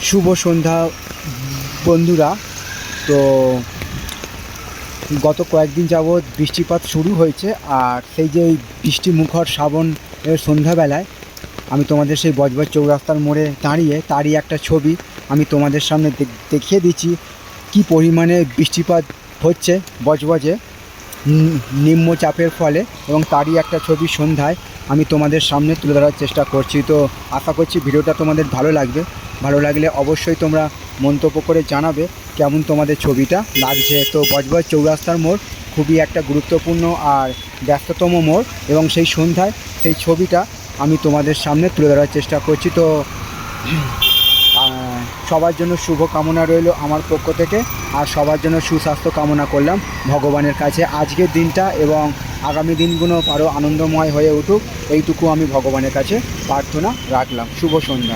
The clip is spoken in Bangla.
শুভ সন্ধ্যা বন্ধুরা। তো গত কয়েকদিন যাবৎ বৃষ্টিপাত শুরু হয়েছে, আর সেই যে বৃষ্টি মুখর শ্রাবণের সন্ধ্যাবেলায় আমি তোমাদের সেই বজবজ চৌরাস্তার মোড়ে দাঁড়িয়ে তারই একটা ছবি আমি তোমাদের সামনে দেখিয়ে দিচ্ছি কি পরিমাণে বৃষ্টিপাত হচ্ছে বজবজে নিম্নচাপের ফলে, এবং তারই একটা ছবি সন্ধ্যায় আমি তোমাদের সামনে তুলে ধরার চেষ্টা করছি। তো আশা করছি ভিডিওটা তোমাদের ভালো লাগবে। ভালো লাগলে অবশ্যই তোমরা মন্তব্য করে জানাবে কেমন তোমাদের ছবিটা লাগছে। তো বজবজ চৌরাস্তার মোড় খুবই একটা গুরুত্বপূর্ণ আর ব্যস্ততম মোড়, এবং সেই সন্ধ্যায় সেই ছবিটা আমি তোমাদের সামনে তুলে ধরার চেষ্টা করছি। তো সবার জন্য শুভ কামনা রইল আমার পক্ষ থেকে, আর সবার জন্য সুস্বাস্থ্য কামনা করলাম ভগবানের কাছে। আজকের দিনটা এবং আগামী দিনগুলো আরও আনন্দময় হয়ে উঠুক, এইটুকু আমি ভগবানের কাছে প্রার্থনা রাখলাম। শুভ সন্ধ্যা।